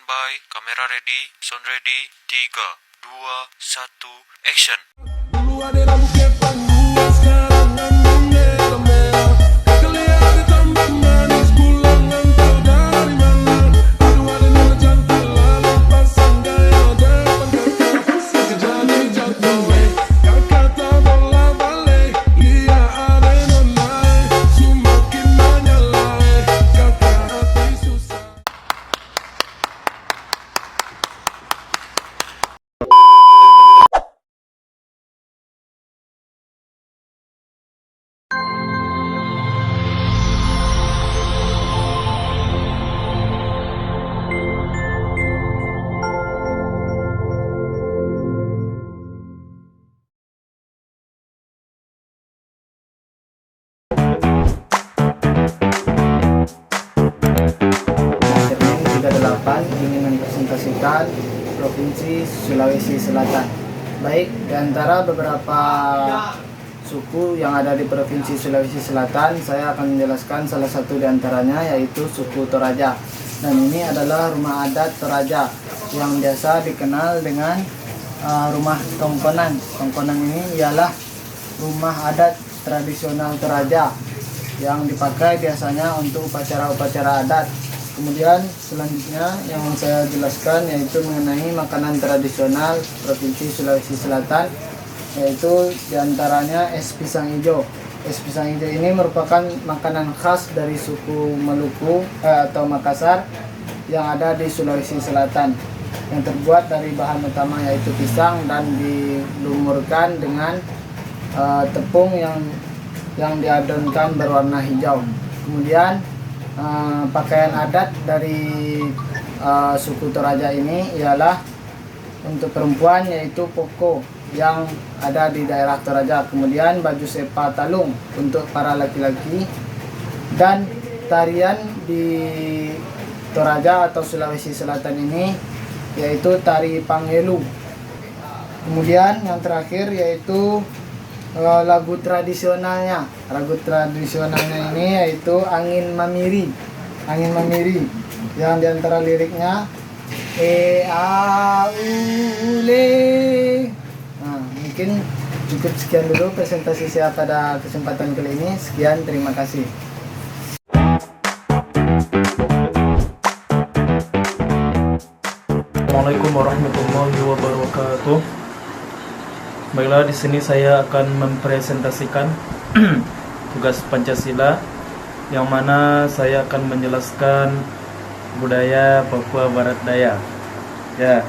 Standby, kamera ready, sound ready, 3, 2, 1, action. Dulu ada rambut kepang gua, sekarang ngambung merah-merah. Kelihatan tambah manis, pulang ngantar dari mana. Aduh ada nila cantik, lalu pasang gaya depan kakak. Sekejap jatuh, kakak tak bola balik. Dia ada nonai, semakin menyalai. Kakak hati susah. Cermin 38 ingin mempresentasikan Provinsi Sulawesi Selatan. Baik, di antara beberapa suku yang ada di Provinsi Sulawesi Selatan, saya akan menjelaskan salah satu di antaranya, yaitu suku Toraja. Dan ini adalah rumah adat Toraja yang biasa dikenal dengan rumah tongkonan. Tongkonan ini ialah rumah adat tradisional Toraja yang dipakai biasanya untuk upacara-upacara adat. Kemudian selanjutnya yang saya jelaskan yaitu mengenai makanan tradisional Provinsi Sulawesi Selatan, yaitu diantaranya es pisang hijau. Es pisang hijau ini merupakan makanan khas dari suku Maluku atau Makassar yang ada di Sulawesi Selatan, yang terbuat dari bahan utama yaitu pisang dan dilumurkan dengan tepung yang diadonkan berwarna hijau. Kemudian pakaian adat dari suku Toraja ini ialah untuk perempuan yaitu poko yang ada di daerah Toraja. Kemudian baju sepa talung untuk para laki-laki, dan tarian di Toraja atau Sulawesi Selatan ini yaitu tari Pangelu. Kemudian yang terakhir yaitu lagu tradisionalnya. Lagu tradisionalnya ini yaitu Angin Mamiri. Angin Mamiri yang diantara liriknya aule. Nah, mungkin cukup sekian dulu presentasi saya pada kesempatan kali ini. Sekian, terima kasih. Assalamualaikum warahmatullahi wabarakatuh. Baiklah, di sini saya akan mempresentasikan tugas Pancasila, yang mana saya akan menjelaskan budaya Papua Barat Daya. Ya,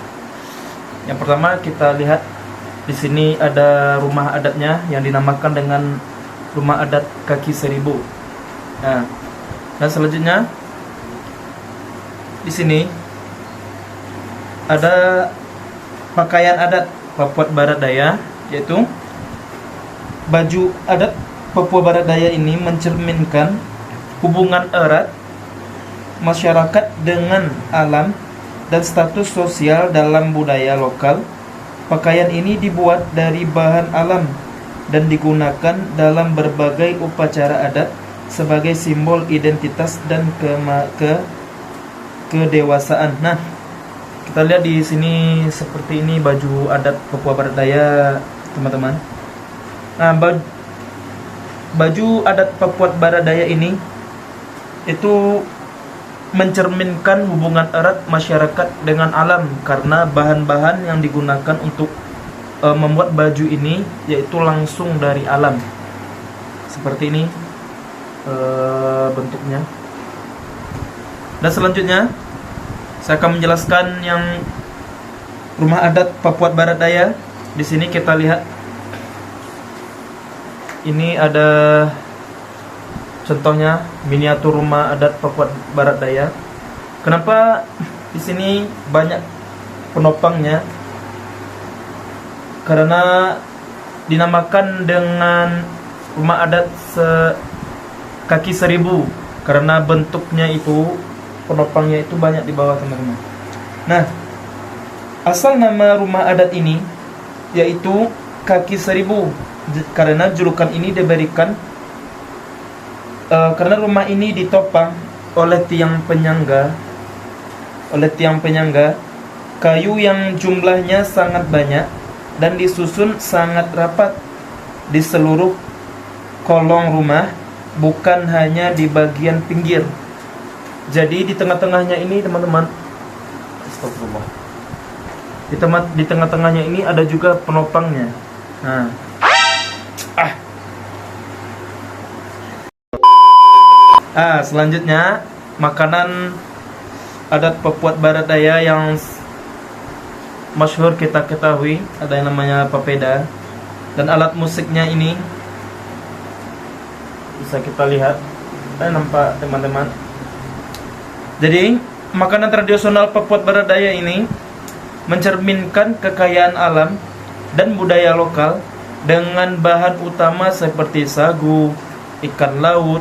yang pertama kita lihat di sini ada rumah adatnya yang dinamakan dengan Rumah Adat Kaki Seribu. Nah, dan selanjutnya di sini ada pakaian adat Papua Barat Daya, yaitu baju adat Papua Barat Daya ini mencerminkan hubungan erat masyarakat dengan alam dan status sosial dalam budaya lokal. Pakaian ini dibuat dari bahan alam dan digunakan dalam berbagai upacara adat sebagai simbol identitas dan kedewasaan. Nah, kita lihat di sini seperti ini baju adat Papua Barat Daya, teman-teman. Nah, baju adat Papua Barat Daya ini itu mencerminkan hubungan erat masyarakat dengan alam, karena bahan-bahan yang digunakan untuk membuat baju ini yaitu langsung dari alam. Seperti ini bentuknya. Dan selanjutnya saya akan menjelaskan yang rumah adat Papua Barat Daya. Di sini kita lihat ini ada contohnya miniatur rumah adat Papua Barat Daya. Kenapa di sini banyak penopangnya? Karena dinamakan dengan rumah adat kaki seribu, karena bentuknya itu, penopangnya itu banyak di bawah, teman-teman. Nah, asal nama rumah adat ini yaitu Kaki Seribu, karena julukan ini diberikan karena rumah ini ditopang oleh tiang penyangga oleh tiang penyangga, kayu yang jumlahnya sangat banyak dan disusun sangat rapat di seluruh kolong rumah, bukan hanya di bagian pinggir. Jadi di tengah-tengahnya ini teman-teman, astagfirullah, di tengah-tengahnya ini ada juga penopangnya. Nah, selanjutnya makanan adat Papuat Barat Daya yang masyhur kita ketahui, ada yang namanya papeda. Dan alat musiknya ini bisa kita lihat, nampak teman-teman. Jadi makanan tradisional Papuat Barat Daya ini mencerminkan kekayaan alam dan budaya lokal dengan bahan utama seperti sagu, ikan laut,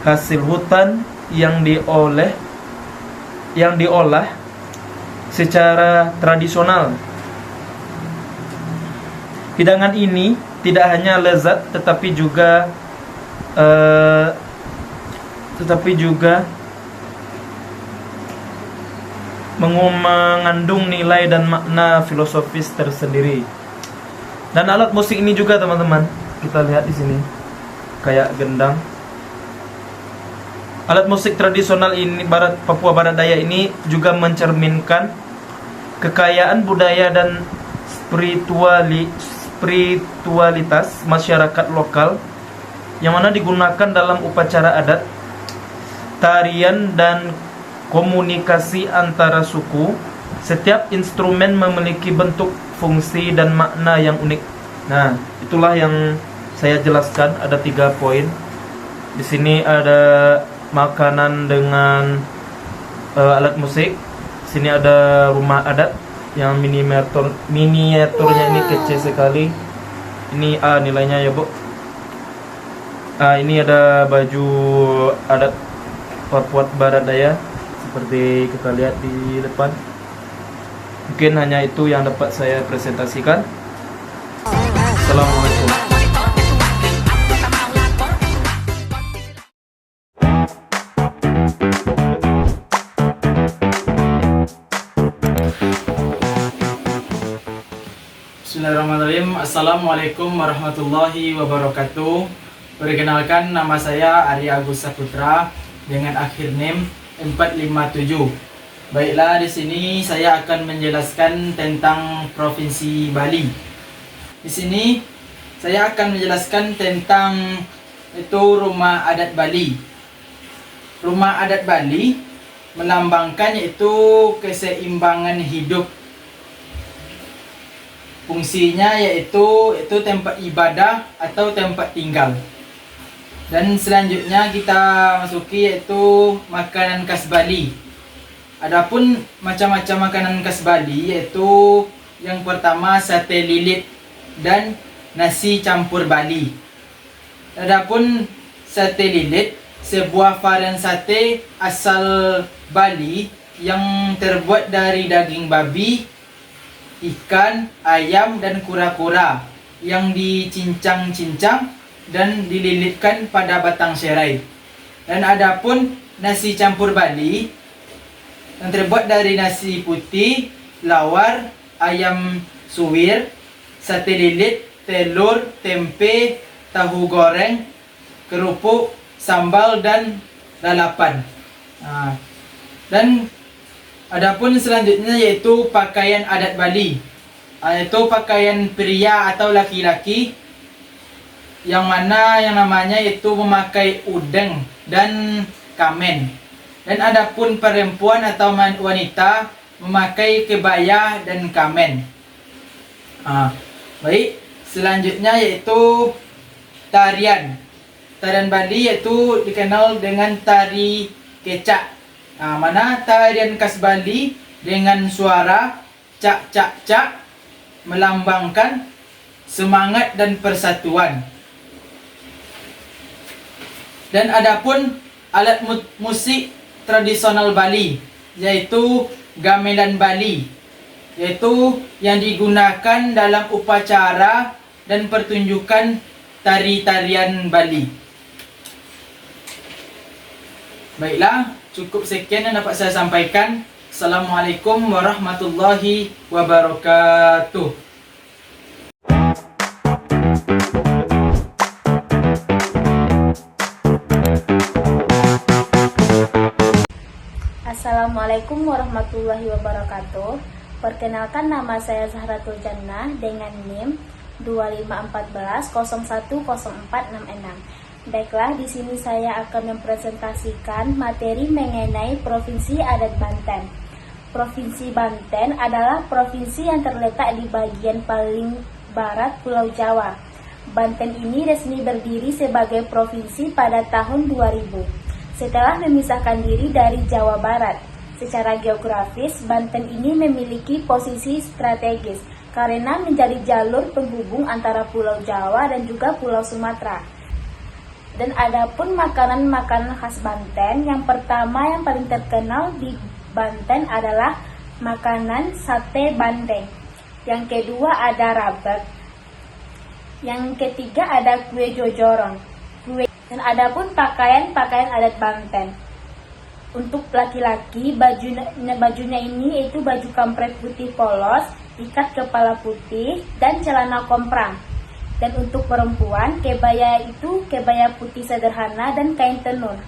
hasil hutan yang diolah secara tradisional. Hidangan ini tidak hanya lezat tetapi juga mengandung nilai dan makna filosofis tersendiri. Dan alat musik ini juga teman-teman, kita lihat di sini kayak gendang. Alat musik tradisional ini Papua Barat Daya ini juga mencerminkan kekayaan budaya dan spiritualitas masyarakat lokal yang mana digunakan dalam upacara adat, tarian dan komunikasi antara suku. Setiap instrumen memiliki bentuk, fungsi dan makna yang unik. Nah, itulah yang saya jelaskan, ada 3 poin. Di sini ada makanan dengan alat musik. Sini ada rumah adat yang miniaturnya ini kecil sekali. Ini nilainya ya, Bu. Ini ada baju adat Papuat Barat Daya seperti kita lihat di depan. Mungkin hanya itu yang dapat saya presentasikan. Assalamualaikum. Bismillahirrahmanirrahim. Assalamualaikum warahmatullahi wabarakatuh. Perkenalkan, nama saya Arya Agus Saputra dengan akhir name 457. Baiklah, di sini saya akan menjelaskan tentang Provinsi Bali. Di sini saya akan menjelaskan tentang itu rumah adat Bali. Rumah adat Bali melambangkan yaitu keseimbangan hidup. Fungsinya yaitu tempat ibadah atau tempat tinggal. Dan selanjutnya kita masuki yaitu makanan khas Bali. Adapun macam-macam makanan khas Bali yaitu yang pertama sate lilit dan nasi campur Bali. Adapun sate lilit sebuah varian sate asal Bali yang terbuat dari daging babi, ikan, ayam dan kura-kura yang dicincang-cincang dan dililitkan pada batang serai. Dan adapun nasi campur Bali yang terbuat dari nasi putih, lawar, ayam suwir, sate lilit, telur, tempe, tahu goreng, kerupuk, sambal dan lalapan. Dan adapun selanjutnya yaitu pakaian adat Bali, yaitu pakaian pria atau laki-laki yang mana yang namanya itu memakai udeng dan kamen. Dan adapun perempuan atau wanita memakai kebaya dan kamen. Baik, selanjutnya yaitu tarian. Tarian Bali yaitu dikenal dengan tari kecak. Mana tarian khas Bali dengan suara cak cak cak melambangkan semangat dan persatuan. Dan adapun alat musik tradisional Bali yaitu gamelan Bali, yaitu yang digunakan dalam upacara dan pertunjukan tari-tarian Bali. Baiklah, cukup sekian yang dapat saya sampaikan. Assalamualaikum warahmatullahi wabarakatuh. Assalamualaikum warahmatullahi wabarakatuh. Perkenalkan, nama saya Zahratul Jannah dengan NIM 2514010466. Baiklah, di sini saya akan mempresentasikan materi mengenai Provinsi Adat Banten. Provinsi Banten adalah provinsi yang terletak di bagian paling barat Pulau Jawa. Banten ini resmi berdiri sebagai provinsi pada tahun 2000. Setelah memisahkan diri dari Jawa Barat, secara geografis Banten ini memiliki posisi strategis karena menjadi jalur penghubung antara Pulau Jawa dan juga Pulau Sumatera. Dan adapun makanan-makanan khas Banten, yang pertama yang paling terkenal di Banten adalah makanan sate bandeng. Yang kedua ada rabek. Yang ketiga ada kue jojorong. Dan adapun pakaian adat Banten. Untuk laki-laki, bajunya ini yaitu baju kampret putih polos, ikat kepala putih, dan celana komprang. Dan untuk perempuan, kebaya itu kebaya putih sederhana dan kain tenun.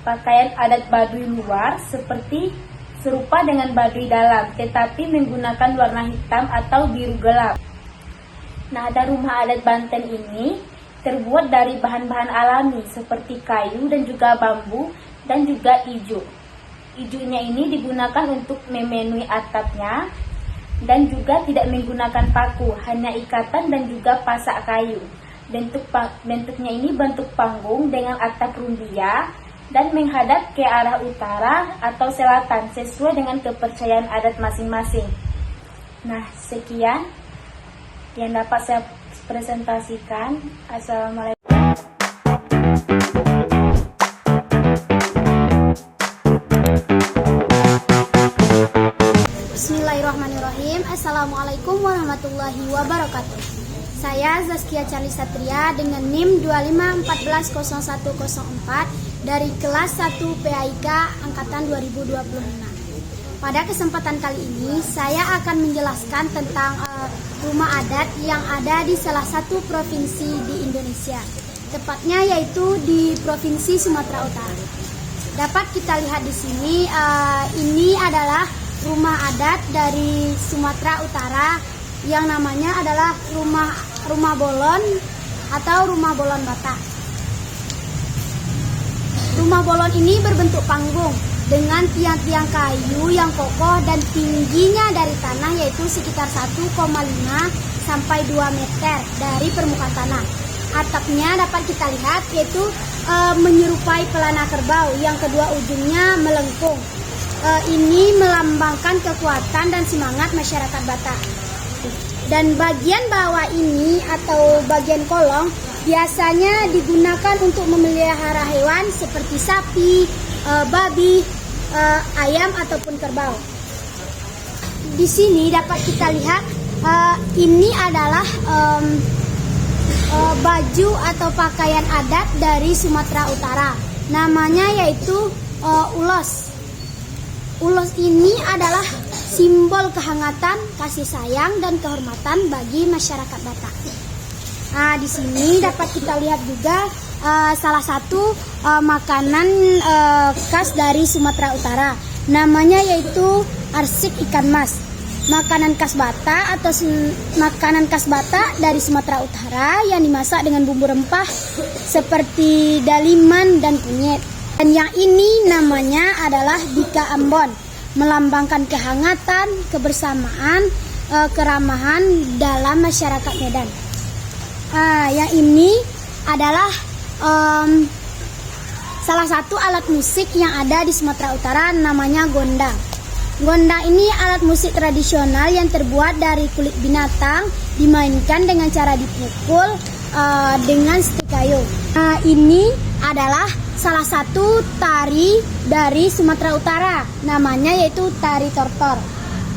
Pakaian adat Baduy luar serupa dengan Baduy dalam, tetapi menggunakan warna hitam atau biru gelap. Nah, ada rumah adat Banten ini terbuat dari bahan-bahan alami seperti kayu dan juga bambu dan juga ijuk. Ijuknya ini digunakan untuk memenuhi atapnya dan juga tidak menggunakan paku, hanya ikatan dan juga pasak kayu. Bentuknya ini bentuk panggung dengan atap rumbia dan menghadap ke arah utara atau selatan sesuai dengan kepercayaan adat masing-masing. Nah, sekian yang dapat saya presentasikan. Assalamualaikum. Bismillahirrahmanirrahim. Assalamualaikum warahmatullahi wabarakatuh. Saya Zaskia Charlie Satria dengan NIM 25140104 dari kelas 1 PAIK angkatan 2025. Pada kesempatan kali ini saya akan menjelaskan tentang rumah adat yang ada di salah satu provinsi di Indonesia, tepatnya yaitu di Provinsi Sumatera Utara. Dapat kita lihat di sini, ini adalah rumah adat dari Sumatera Utara yang namanya adalah rumah bolon atau rumah bolon Batak. Rumah bolon ini berbentuk panggung dengan tiang-tiang kayu yang kokoh dan tingginya dari tanah yaitu sekitar 1,5 sampai 2 meter dari permukaan tanah. Atapnya dapat kita lihat yaitu menyerupai pelana kerbau yang kedua ujungnya melengkung. Ini melambangkan kekuatan dan semangat masyarakat Batak. Dan bagian bawah ini atau bagian kolong biasanya digunakan untuk memelihara hewan seperti sapi, babi, ayam ataupun kerbau. Di sini dapat kita lihat ini adalah baju atau pakaian adat dari Sumatera Utara. Namanya yaitu ulos. Ulos ini adalah simbol kehangatan, kasih sayang dan kehormatan bagi masyarakat Batak. Nah, di sini dapat kita lihat juga salah satu makanan khas dari Sumatera Utara. Namanya yaitu arsik ikan mas. Makanan khas Batak atau makanan khas Batak dari Sumatera Utara yang dimasak dengan bumbu rempah seperti daliman dan kunyit. Dan yang ini namanya adalah Bika Ambon, melambangkan kehangatan, kebersamaan, keramahan dalam masyarakat Medan. Yang ini adalah salah satu alat musik yang ada di Sumatera Utara, namanya gondang. Gondang ini alat musik tradisional yang terbuat dari kulit binatang, dimainkan dengan cara dipukul dengan stik kayu. Ini adalah salah satu tari dari Sumatera Utara, namanya yaitu tari tortor.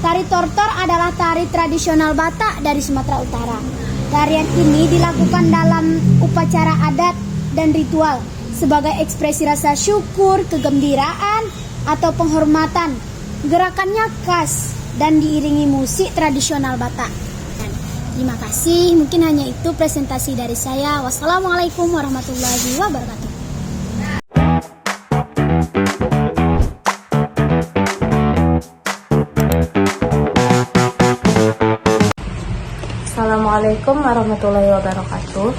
Tari tortor adalah tari tradisional Batak dari Sumatera Utara. Tarian ini dilakukan dalam upacara adat dan ritual sebagai ekspresi rasa syukur, kegembiraan, atau penghormatan Gerakannya khas dan diiringi musik tradisional Batak. Dan terima kasih, mungkin hanya itu presentasi dari saya. Wassalamualaikum warahmatullahi wabarakatuh. Assalamualaikum warahmatullahi wabarakatuh.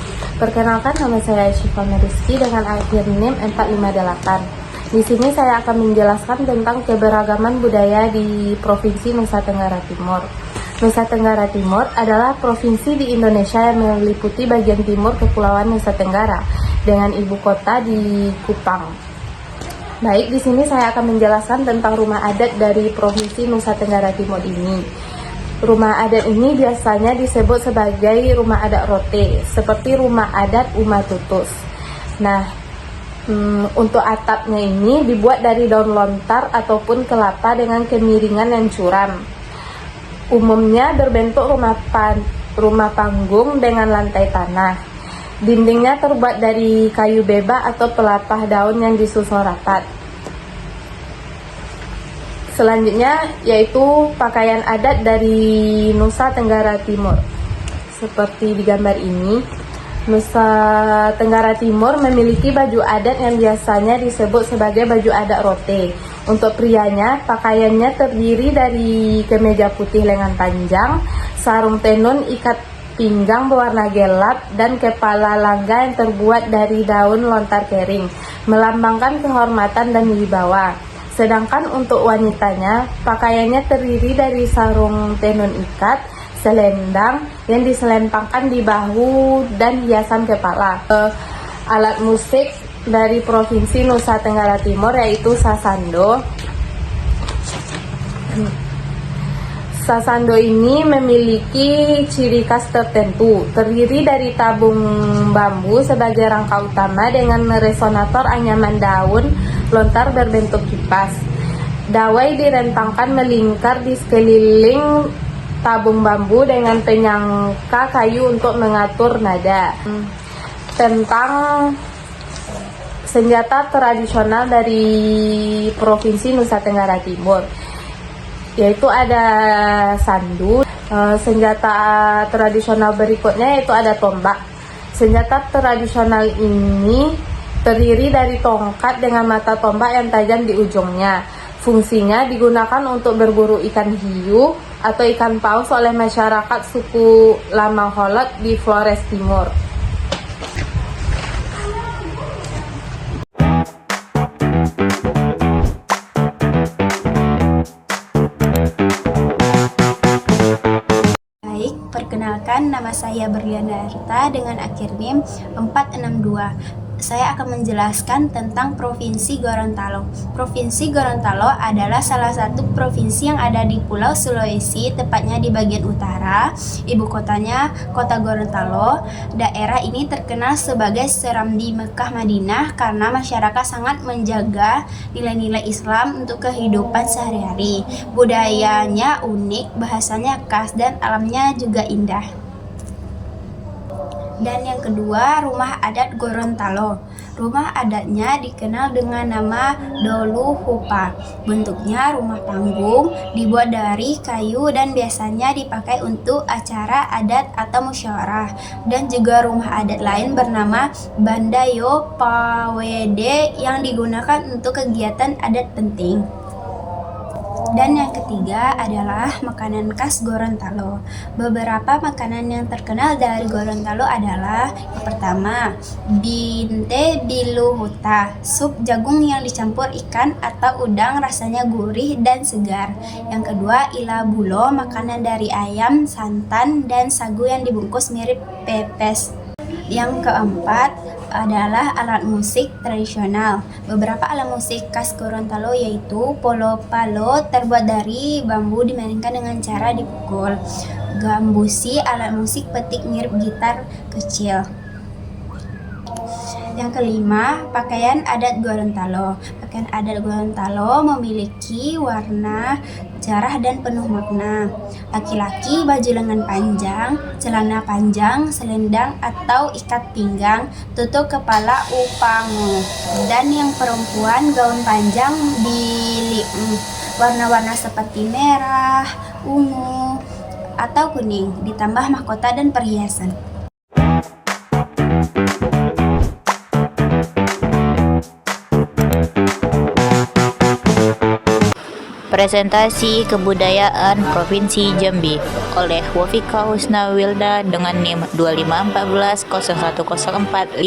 Perkenalkan, nama saya Syifa Meriski dengan akhir NIM 458. Di sini saya akan menjelaskan tentang keberagaman budaya di Provinsi Nusa Tenggara Timur. Nusa Tenggara Timur adalah provinsi di Indonesia yang meliputi bagian timur Kepulauan Nusa Tenggara dengan ibu kota di Kupang. Baik, di sini saya akan menjelaskan tentang rumah adat dari Provinsi Nusa Tenggara Timur ini. Rumah adat ini biasanya disebut sebagai rumah adat rote, seperti rumah adat Uma Tutus. Nah, untuk atapnya ini dibuat dari daun lontar ataupun kelapa dengan kemiringan yang curam. Umumnya berbentuk rumah panggung dengan lantai tanah. Dindingnya terbuat dari kayu beba atau pelepah daun yang disusun rapat. Selanjutnya yaitu pakaian adat dari Nusa Tenggara Timur. Seperti di gambar ini, Nusa Tenggara Timur memiliki baju adat yang biasanya disebut sebagai baju adat rote. Untuk prianya, pakaiannya terdiri dari kemeja putih lengan panjang, sarung tenun ikat pinggang berwarna gelap, dan kepala langga yang terbuat dari daun lontar kering, melambangkan kehormatan dan wibawa. Sedangkan untuk wanitanya, pakaiannya terdiri dari sarung tenun ikat, selendang yang diselempangkan di bahu, dan hiasan kepala. Alat musik dari Provinsi Nusa Tenggara Timur yaitu sasando. Sasando ini memiliki ciri khas tertentu, terdiri dari tabung bambu sebagai rangka utama dengan resonator anyaman daun lontar berbentuk kipas. Dawai direntangkan melingkar di sekeliling tabung bambu dengan penyangka kayu untuk mengatur nada. Tentang senjata tradisional dari Provinsi Nusa Tenggara Timur, yaitu ada sandu. Senjata tradisional berikutnya yaitu ada tombak. Senjata tradisional ini terdiri dari tongkat dengan mata tombak yang tajam di ujungnya. Fungsinya digunakan untuk berburu ikan hiu atau ikan paus oleh masyarakat suku Lamang Holot di Flores Timur. Baik, perkenalkan, nama saya Berliana Erta dengan akhir NIM 462. Saya akan menjelaskan tentang Provinsi Gorontalo. Provinsi Gorontalo adalah salah satu provinsi yang ada di Pulau Sulawesi, tepatnya di bagian utara. Ibu kotanya Kota Gorontalo. Daerah ini terkenal sebagai Serambi Mekah Madinah karena masyarakat sangat menjaga nilai-nilai Islam untuk kehidupan sehari-hari. Budayanya unik, bahasanya khas, dan alamnya juga indah. Dan yang kedua, rumah adat Gorontalo. Rumah adatnya dikenal dengan nama Dolu Hupa. Bentuknya rumah panggung, dibuat dari kayu dan biasanya dipakai untuk acara adat atau musyawarah. Dan juga rumah adat lain bernama Bandayo Pawede yang digunakan untuk kegiatan adat penting. Dan yang ketiga adalah makanan khas Gorontalo. Beberapa makanan yang terkenal dari Gorontalo adalah yang pertama, binte biluhuta, sup jagung yang dicampur ikan atau udang, rasanya gurih dan segar. Yang kedua, ila bulo, makanan dari ayam, santan, dan sagu yang dibungkus mirip pepes. Yang keempat adalah alat musik tradisional. Beberapa alat musik khas Gorontalo yaitu polo-palo terbuat dari bambu dimainkan dengan cara dipukul. Gambusi, alat musik petik mirip gitar kecil. Yang kelima, pakaian adat Gorontalo. Pakaian adat Gorontalo memiliki warna cerah dan penuh makna. Laki-laki baju lengan panjang, celana panjang, selendang atau ikat pinggang, tutup kepala upangu. Dan yang perempuan gaun panjang warna-warna seperti merah, ungu, atau kuning, ditambah mahkota dan perhiasan. Presentasi Kebudayaan Provinsi Jambi oleh Wafika Husna Wilda dengan NIM 2514010455.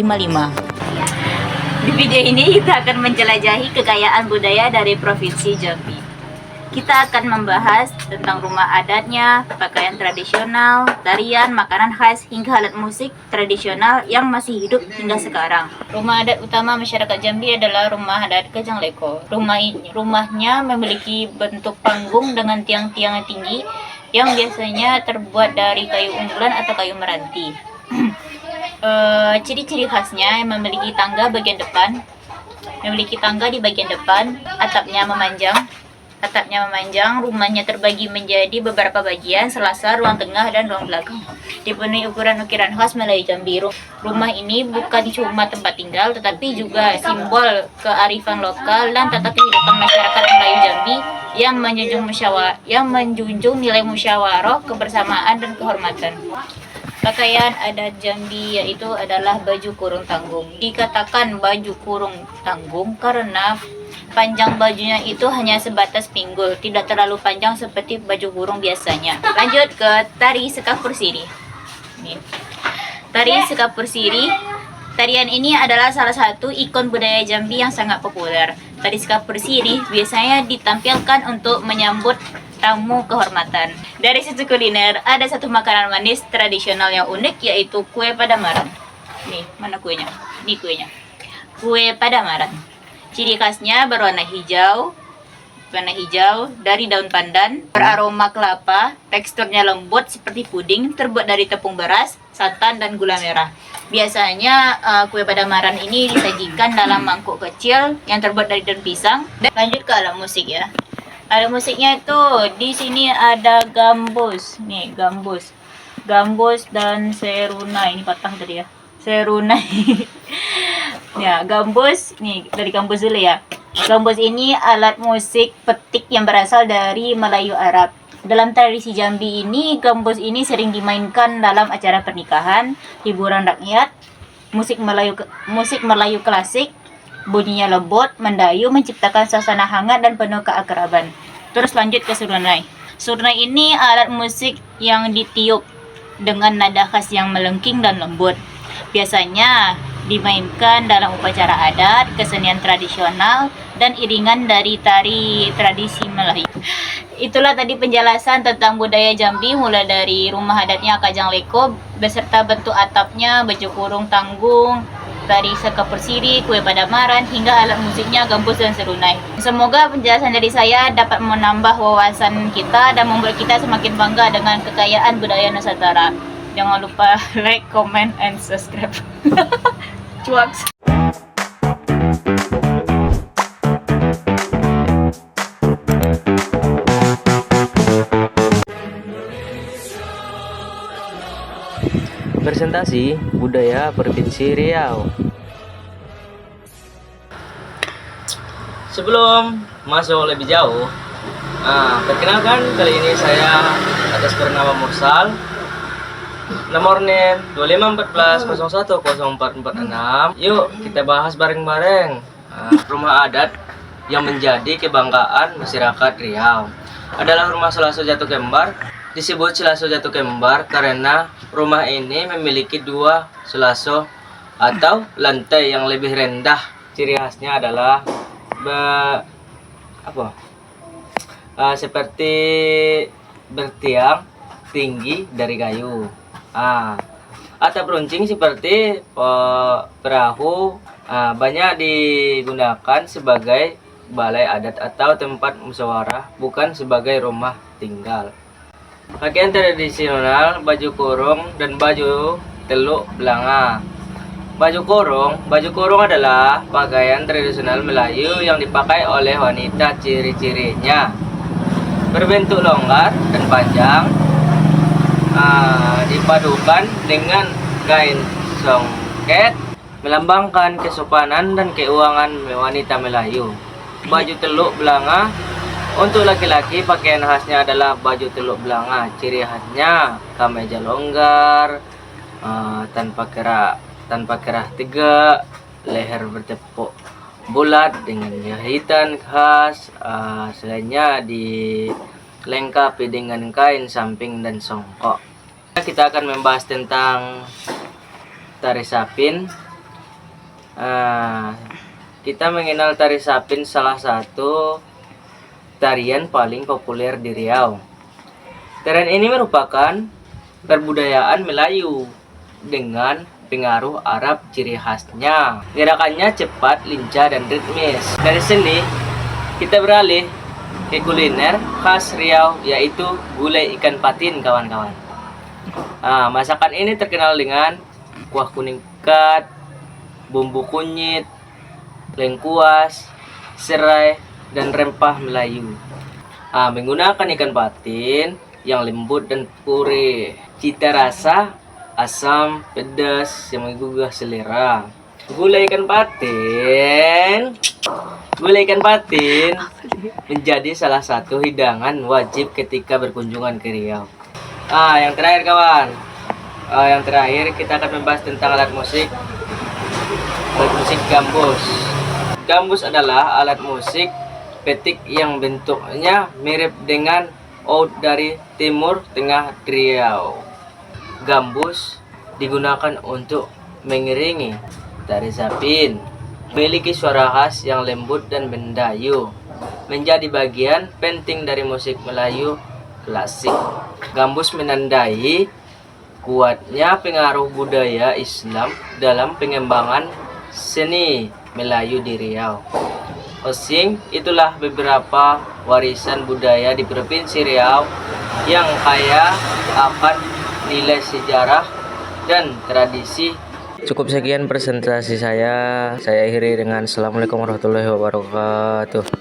Di video ini kita akan menjelajahi kekayaan budaya dari Provinsi Jambi. Kita akan membahas tentang rumah adatnya, pakaian tradisional, tarian, makanan khas, hingga alat musik tradisional yang masih hidup hingga sekarang. Rumah adat utama masyarakat Jambi adalah rumah adat Kajangleko. Rumahnya memiliki bentuk panggung dengan tiang-tiang tinggi yang biasanya terbuat dari kayu unggulan atau kayu meranti. Ciri-ciri khasnya memiliki tangga bagian depan, di bagian depan, atapnya memanjang, rumahnya terbagi menjadi beberapa bagian, selasar, ruang tengah, dan ruang belakang. Dipenuhi ukiran-ukiran khas Melayu Jambi. Rumah ini bukan cuma tempat tinggal, tetapi juga simbol kearifan lokal dan tata kehidupan masyarakat Melayu Jambi yang menjunjung nilai musyawarah, kebersamaan, dan kehormatan. Pakaian adat Jambi yaitu adalah baju kurung tanggung. Dikatakan baju kurung tanggung karena panjang bajunya itu hanya sebatas pinggul, tidak terlalu panjang seperti baju kurung biasanya. Lanjut ke tari sekapur siri. Tari sekapur siri. Tarian ini adalah salah satu ikon budaya Jambi yang sangat populer. Tari sekapur siri biasanya ditampilkan untuk menyambut tamu kehormatan. Dari sisi kuliner, ada satu makanan manis tradisional yang unik, yaitu kue padamaran. Nih, mana kuenya? Ini kuenya. Kue padamaran. Ciri khasnya berwarna hijau dari daun pandan, beraroma kelapa, teksturnya lembut seperti puding, terbuat dari tepung beras, santan, dan gula merah. Biasanya kue padamaran ini disajikan dalam mangkuk kecil yang terbuat dari daun pisang. Dan lanjut ke alat musik ya. Alat musiknya itu di sini ada gambus, nih gambus dan serunai. Ini patah tadi ya, serunai. Ya, gambus, nih dari gambus dulu ya. Gambus ini alat musik petik yang berasal dari Melayu Arab. Dalam tradisi Jambi ini, gambus ini sering dimainkan dalam acara pernikahan, hiburan rakyat, musik Melayu klasik. Bunyinya lembut, mendayu, menciptakan suasana hangat dan penuh keakraban. Terus lanjut ke surnai. Surnai ini alat musik yang ditiup dengan nada khas yang melengking dan lembut. Biasanya dimainkan dalam upacara adat, kesenian tradisional, dan iringan dari tari tradisi Melayu. Itulah tadi penjelasan tentang budaya Jambi, mulai dari rumah adatnya Kajangleko beserta bentuk atapnya, baju kurung tanggung, tari sekapur siri, kue padamaran, hingga alat musiknya gambus dan serunai. Semoga penjelasan dari saya dapat menambah wawasan kita dan membuat kita semakin bangga dengan kekayaan budaya Nusantara. Jangan lupa like, comment, and subscribe. Cuaks. Presentasi budaya Provinsi Riau. Sebelum masuk lebih jauh, perkenalkan, kali ini saya atas bernama Mursal, nomor NIM 2514010446. Yuk kita bahas bareng-bareng rumah adat yang menjadi kebanggaan masyarakat Riau. Adalah rumah Selaso Jatuh Kembar. Disebut Selaso Jatuh Kembar karena rumah ini memiliki dua selaso atau lantai yang lebih rendah. Ciri khasnya adalah seperti bertiang tinggi dari kayu. Atap runcing seperti perahu banyak digunakan sebagai balai adat atau tempat musyawarah, bukan sebagai rumah tinggal. Pakaian tradisional, baju kurung dan baju teluk belanga. Baju kurung adalah pakaian tradisional Melayu yang dipakai oleh wanita. Ciri-cirinya berbentuk longgar dan panjang, dipadukan dengan kain songket, melambangkan kesopanan dan keuangan wanita Melayu. Baju teluk belanga Untuk laki-laki pakaian khasnya adalah baju teluk belanga. Ciri khasnya kemeja longgar, tanpa kerah tegak, leher bertepuk bulat dengan jahitan khas. Selainnya dilengkapi dengan kain samping dan songkok. Kita akan membahas tentang tari sapin. Kita mengenal tari sapin, salah satu tarian paling populer di Riau. Tarian ini merupakan perbudayaan Melayu dengan pengaruh Arab. Ciri khasnya gerakannya cepat, lincah, dan ritmis. Dari seni kita beralih ke kuliner khas Riau, yaitu gulai ikan patin, kawan-kawan. Masakan ini terkenal dengan kuah kuning pekat, bumbu kunyit, lengkuas, serai, dan rempah Melayu. Menggunakan ikan patin yang lembut dan purih. Cita rasa asam, pedas yang menggugah selera. Gulai ikan patin menjadi salah satu hidangan wajib ketika berkunjungan ke Riau. Yang terakhir kawan, yang terakhir kita akan membahas tentang alat musik gambus. Gambus adalah alat musik petik yang bentuknya mirip dengan oud dari Timur Tengah Riau. Gambus digunakan untuk mengiringi tari sapin. Memiliki suara khas yang lembut dan mendayu, menjadi bagian penting dari musik Melayu klasik. Gambus menandai kuatnya pengaruh budaya Islam dalam pengembangan seni Melayu di Riau. Osing, itulah beberapa warisan budaya di Provinsi Riau yang kaya akan nilai sejarah dan tradisi. Cukup sekian presentasi saya akhiri dengan Assalamualaikum warahmatullahi wabarakatuh.